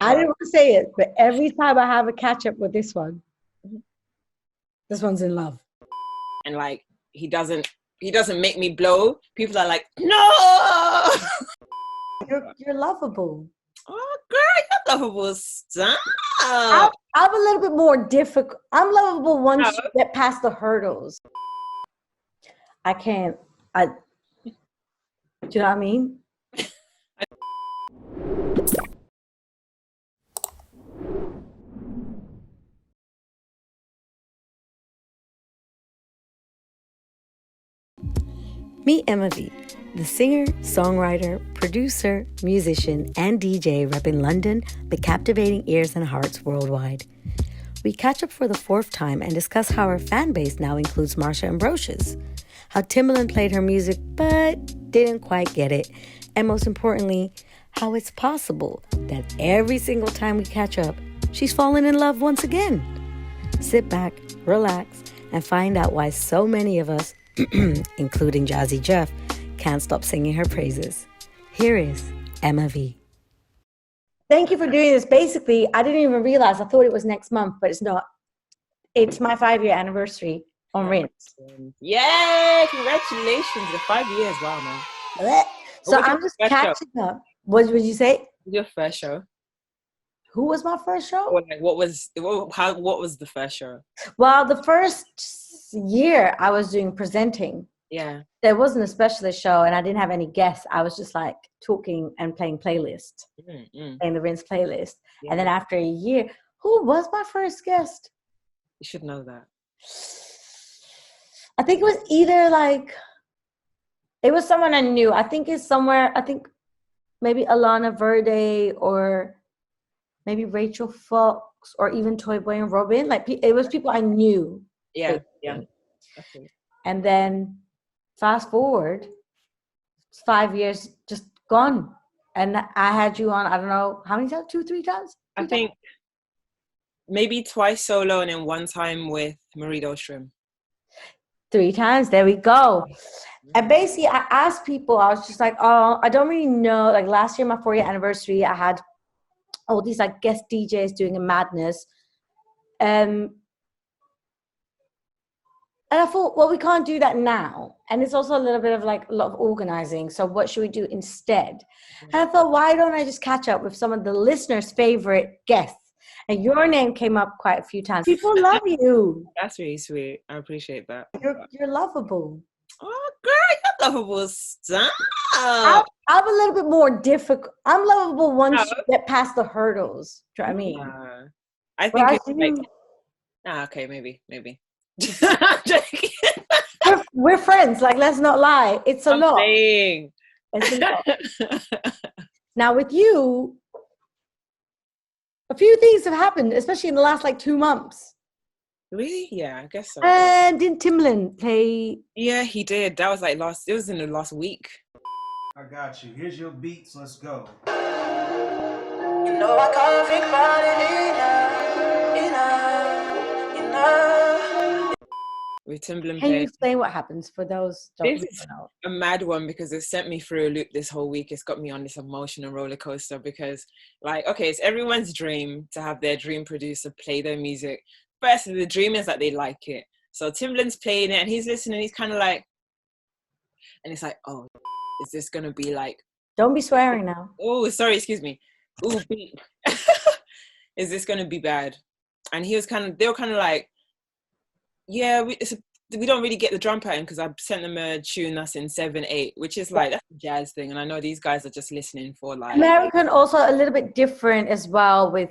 I didn't want to say it, but every time I have a catch up with this one's in love. And like he doesn't make me blow. People are like, no. You're lovable. Oh, girl, you're lovable. Stop. I'm a little bit more difficult. I'm lovable once you get past the hurdles. I can't. Do you know what I mean? Meet Emmavie, the singer, songwriter, producer, musician, and DJ repping London but captivating ears and hearts worldwide. We catch up for the 4th time and discuss how her fan base now includes Marsha Ambrosius, how Timbaland played her music but didn't quite get it, and most importantly, how it's possible that every single time we catch up, she's fallen in love once again. Sit back, relax, and find out why so many of us, including Jazzy Jeff, can't stop singing her praises. Here is Emmavie. Thank you for doing this. Basically, I didn't even realize. I thought it was next month, but it's not. It's my 5-year anniversary on Rinse. Yay! Congratulations. The 5 years. Wow, man. So I'm just catching up. What would you say? Your first show. Who was my first show? Or like, what was the first show? Well, the first year I was doing presenting. Yeah. There wasn't a specialist show and I didn't have any guests. I was just like talking and playing playlist, playing the Rinse playlist. Yeah. And then after a year, who was my first guest? You should know that. I think it was either like, it was someone I knew. I think it's somewhere, I think maybe Alana Verde or maybe Rachel Fox or even Toy Boy and Robin. Like it was people I knew. Yeah, yeah. Okay. And then fast forward, 5 years just gone. And I had you on, I don't know, how many times? 2, 3 times? I think maybe twice solo and then one time with Marie Dahlstrom. 3 times, there we go. And basically I asked people, I was just like, oh, I don't really know. Like last year, my 4-year anniversary, I had all these like guest DJs doing a madness. And I thought, well, we can't do that now. And it's also a little bit of like a lot of organizing. So what should we do instead? And I thought, why don't I just catch up with some of the listeners' favorite guests? And your name came up quite a few times. People love you. That's really sweet. I appreciate that. You're lovable. Oh, girl, you're lovable. Stop. I'm a little bit more difficult. I'm lovable once you get past the hurdles. Do you know what I mean? I think it's like, okay, maybe. we're friends. Like, let's not lie. It's a lot. It's a lot. Now with you, a few things have happened, especially in the last like 2 months. Really? Yeah, I guess so. And didn't Timbaland play? Yeah, he did. That was like it was in the last week. I got you. Here's your beats. Let's go. You know I can't think about it enough. With Timbaland. Can you explain what happens for those? This is a mad one because it sent me through a loop this whole week. It's got me on this emotional roller coaster because, like, okay, it's everyone's dream to have their dream producer play their music. Firstly, the dream is that they like it. So Timbaland's playing it and he's listening. He's kind of like, and it's like, oh, is this gonna be like? Don't be swearing now. Oh, sorry, excuse me. Ooh, beep. Is this gonna be bad? And they were kind of like, yeah, we don't really get the drum pattern because I sent them a tune that's in 7/8, which is like that's a jazz thing, and I know these guys are just listening for like American, also a little bit different as well with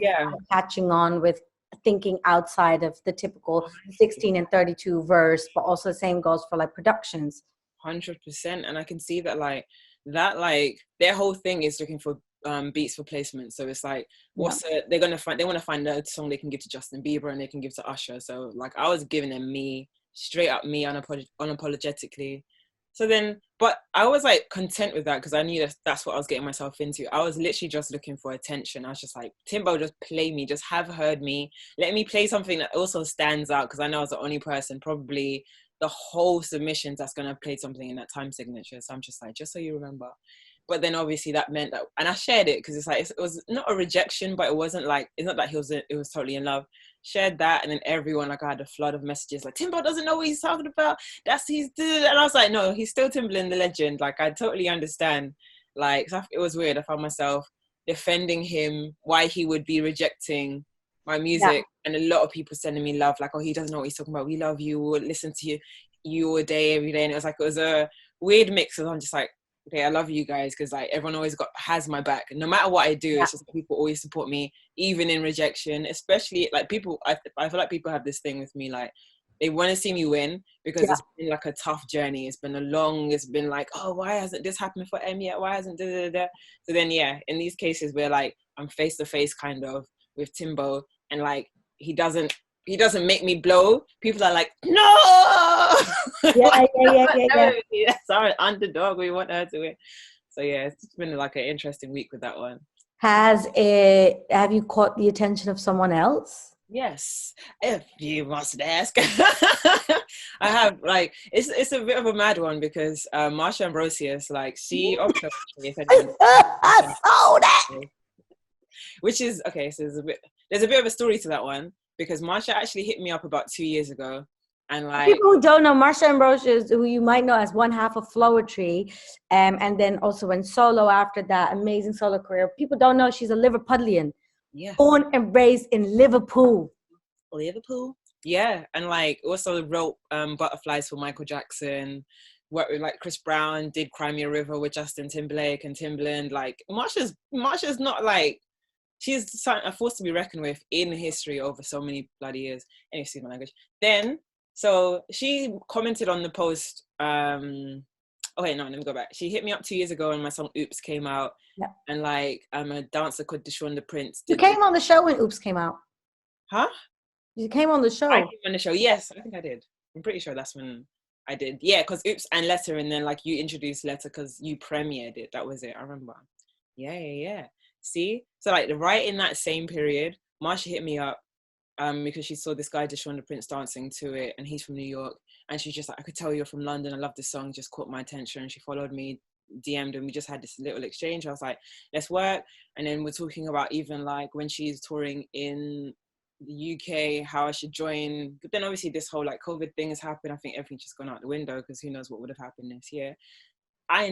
catching on with thinking outside of the typical 16 and 32 verse, but also the same goes for like productions. 100%, and I can see that their whole thing is looking for beats for placement. So it's like they want to find a song they can give to Justin Bieber and they can give to Usher. So like I was giving them me straight up, me unapologetically. So then, but I was like content with that because I knew that's what I was getting myself into. I was literally just looking for attention. I was just like, Timbo, just play me, just have heard me, let me play something that also stands out, because I know I was the only person probably the whole submissions that's going to play something in that time signature. So I'm just like, just so you remember. But then obviously that meant that, and I shared it because it's like, it was not a rejection, but it wasn't like, it's not that it was totally in love. Shared that, and then everyone, like, I had a flood of messages like, Timbo doesn't know what he's talking about. And I was like, no, he's still Timbaland the legend. Like, I totally understand. Like, so it was weird. I found myself defending him, why he would be rejecting my music, and a lot of people sending me love, like, oh, he doesn't know what he's talking about. We love you. We'll listen to you all day, every day. And it was a weird mix. So I'm just like, okay, I love you guys, because like everyone always has my back, and no matter what I do, it's just people always support me, even in rejection. Especially like people, I feel like people have this thing with me, like they want to see me win, because it's been like a tough journey. It's been like, oh, why hasn't this happened for Em yet? Why hasn't da. So then in these cases where like I'm face to face kind of with Timbo, and like he doesn't make me blow, people are like, no. That's our underdog, we want her to win. So it's been like an interesting week with that one. Have you caught the attention of someone else? Yes, if you must ask. I have, like, it's a bit of a mad one, because Marsha Ambrosius, like, she I saw that. Which is okay, so there's a bit of a story to that one, because Marsha actually hit me up about 2 years ago, and like, people who don't know, Marsha Ambrosius, who you might know as one half of Floetry, and then also went solo after that amazing solo career. People don't know she's a Liverpudlian, born and raised in Liverpool. Yeah, and like also wrote Butterflies for Michael Jackson. Worked with like Chris Brown, did Cry Me a River with Justin Timberlake and Timbaland. Like Marsha's not like, she's a force to be reckoned with in history over so many bloody years. Anyway, excuse my language. Then, so she commented on the post. Let me go back. She hit me up 2 years ago when my song Oops came out. Yeah. And like, I'm a dancer called Deshaun the Prince. You came on the show when Oops came out. Huh? You came on the show. I came on the show. Yes, I think I did. I'm pretty sure that's when I did. Yeah, because Oops and Letter, and then like you introduced Letter because you premiered it. That was it. I remember. Yeah. See? So like right in that same period, Marsha hit me up because she saw this guy, Deshaun the Prince, dancing to it, and he's from New York. And she's just like, I could tell you're from London. I love this song. Just caught my attention. And she followed me, DM'd, and we just had this little exchange. I was like, let's work. And then we're talking about even like when she's touring in the UK, how I should join. But then obviously this whole like COVID thing has happened. I think everything's just gone out the window, because who knows what would have happened this year. I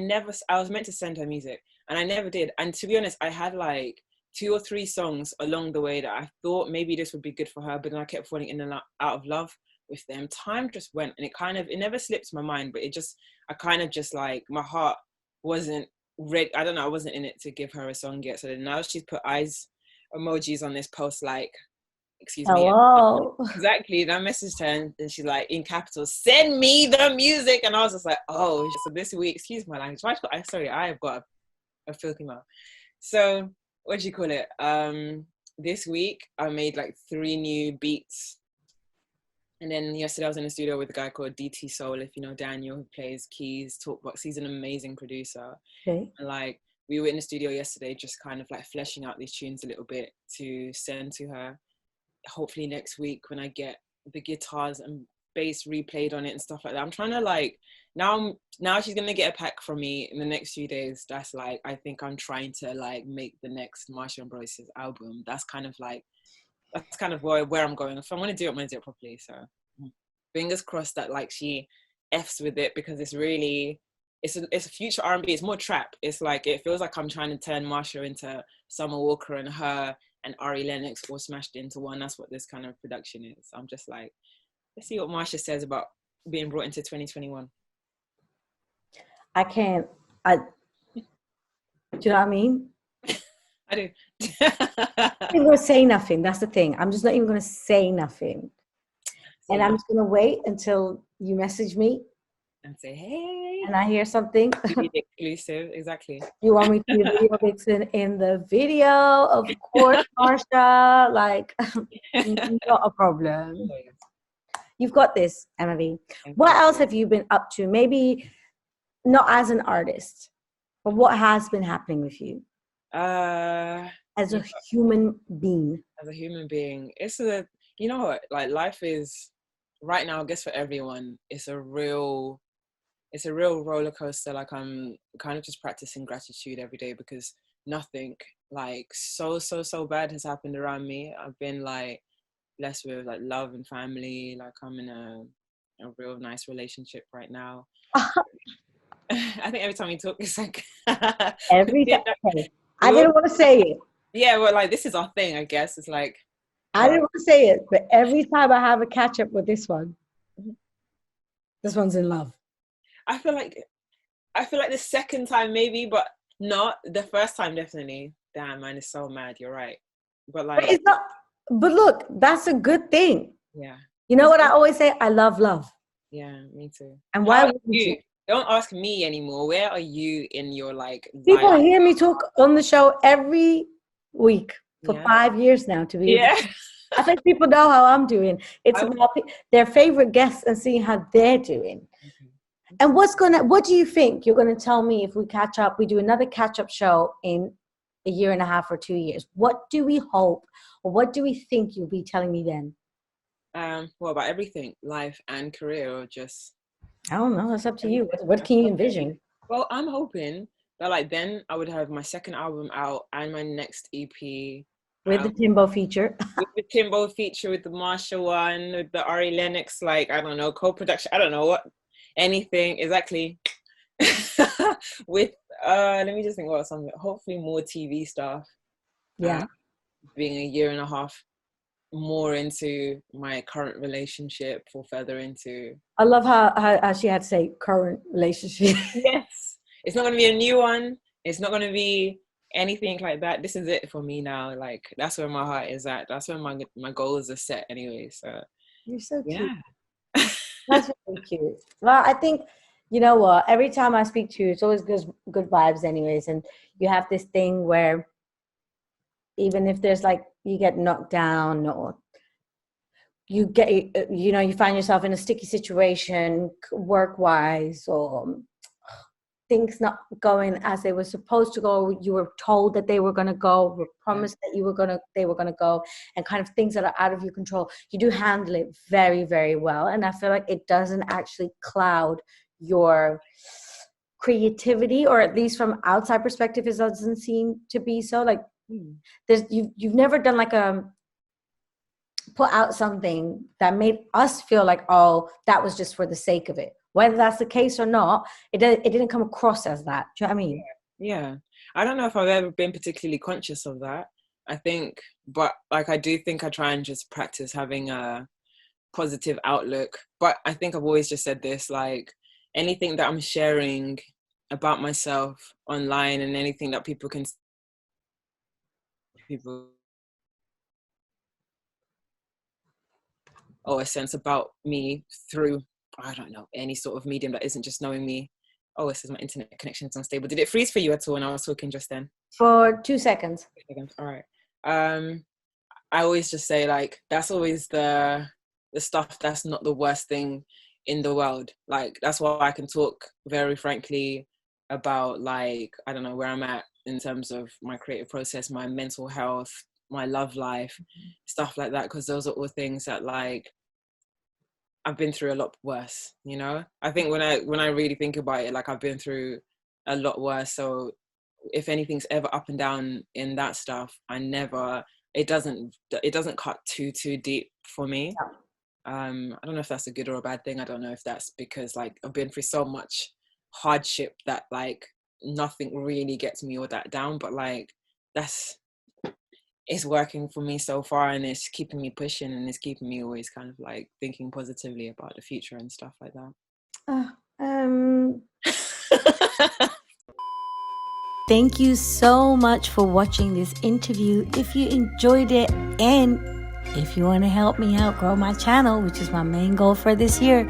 was meant to send her music, and I never did. And to be honest, I had like 2 or 3 songs along the way that I thought maybe this would be good for her, but then I kept falling in and out of love with them. Time just went, and it never slipped my mind, but I kind of just like, my heart wasn't ready. I don't know, I wasn't in it to give her a song yet. So then now she's put eyes emojis on this post, like, excuse me. Hello. Exactly. And I messaged her, and she's like, in capitals, send me the music. And I was just like, oh, so this week, excuse my language. I've got a filthy mouth. So what do you call it? This week I made like 3 new beats. And then yesterday I was in the studio with a guy called DT Soul, if you know Daniel, who plays keys, talkbox. He's an amazing producer. Okay. And like, we were in the studio yesterday just kind of like fleshing out these tunes a little bit to send to her. Hopefully next week when I get the guitars and bass replayed on it and stuff like that. I'm trying to like, now she's gonna get a pack from me in the next few days. That's like, I think I'm trying to like make the next Marsha Ambrosius album. That's kind of where I'm going. If I'm gonna do it, I'm gonna do it properly. So fingers crossed that like she F's with it, because it's really, it's a future R&B. It's more trap. It's like, it feels like I'm trying to turn Marsha into Summer Walker, and her and Ari Lennox all smashed into one. That's what this kind of production is. I'm just like, let's see what Marsha says about being brought into 2021. Do you know what I mean? I do. I'm not even going to say nothing. That's the thing. I'm just not even going to say nothing. And I'm just going to wait until you message me. And say, hey. And I hear something. Exclusive, exactly. You want me to be video vixen in the video? Of course, Marsha. Like, not a problem. You've got this, Emmavie. What else have you been up to? Maybe not as an artist, but what has been happening with you? As a human being. As a human being. You know what? Like, life is, right now, I guess for everyone, it's a real it's a real roller coaster. Like I'm kind of just practicing gratitude every day because nothing like so bad has happened around me. I've been like blessed with like love and family. Like I'm in a real nice relationship right now. I think every time you talk, it's like Every time. Okay. I didn't want to say it. Yeah, well, like this is our thing, I guess. It's like I didn't want to say it, but every time I have a catch up with this one's in love. I feel like the second time maybe, but not the first time. Definitely. Damn, man, is so mad. You're right, but like but it's not. But look, that's a good thing. Yeah. You know what I always say? I love love. Yeah, me too. And why wouldn't you? Don't ask me anymore. Where are you in your like? People hear me talk on the show every week for 5 years now. To be I think people know how I'm doing. It's about their favorite guests and seeing how they're doing. Mm-hmm. And what do you think you're gonna tell me if we catch up? We do another catch up show in a year and a half or 2 years. What do we hope, or what do we think you'll be telling me then? Well, about everything, life and career, or just I don't know. That's up to you. What can you envision? Well, I'm hoping that like then I would have my second album out and my next EP with the Timbo feature. With the Timbo feature, with the Marsha one, with the Ari Lennox, like I don't know, co-production. I don't know what anything exactly. With let me just think what something. Hopefully more TV stuff. Yeah. Being a year and a half more into my current relationship or further into. I love how she had to say current relationship. Yes. It's not going to be a new one. It's not going to be anything like that. This is it for me now. Like that's where my heart is at. That's where my goals are set anyway. So you're so cute. Yeah. That's really cute. Well, I think, you know what, every time I speak to you, it's always good vibes anyways. And you have this thing where even if there's like, you get knocked down or you get, you know, you find yourself in a sticky situation work-wise, or things not going as they were supposed to go, you were told that they were going to go, were promised that they were going to go, and kind of things that are out of your control, you do handle it very, very well. And I feel like it doesn't actually cloud your creativity, or at least from outside perspective, it doesn't seem to be so. Like you've never done like put out something that made us feel like, oh, that was just for the sake of it. Whether that's the case or not, it didn't come across as that. Do you know what I mean? Yeah. I don't know if I've ever been particularly conscious of that. I think, but like I do think I try and just practice having a positive outlook. But I think I've always just said this, like anything that I'm sharing about myself online and anything that people or a sense about me through, I don't know, any sort of medium that isn't just knowing me. Oh, it says my internet connection is unstable. Did it freeze for you at all when I was talking just then? For 2 seconds. All right. I always just say like, that's always the stuff that's not the worst thing in the world. Like, that's why I can talk very frankly about like, I don't know, where I'm at in terms of my creative process, my mental health, my love life, stuff like that. Because those are all things that like, I've been through a lot worse, you know? I think when I really think about it, like I've been through a lot worse. So if anything's ever up and down in that stuff, it doesn't cut too deep for me. Yeah. I don't know if that's a good or a bad thing. I don't know if that's because like I've been through so much hardship that like nothing really gets me all that down, but like it's working for me so far, and it's keeping me pushing, and it's keeping me always kind of like thinking positively about the future and stuff like that. Thank you so much for watching this interview. If you enjoyed it, and if you want to help me out grow my channel, which is my main goal for this year,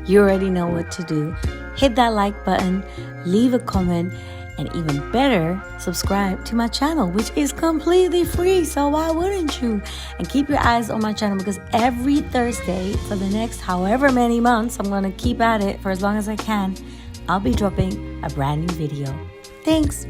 you already know what to do. Hit that like button, leave a comment, and even better, subscribe to my channel, which is completely free. So why wouldn't you? And keep your eyes on my channel, because every Thursday for the next however many months, I'm going to keep at it for as long as I can, I'll be dropping a brand new video. Thanks.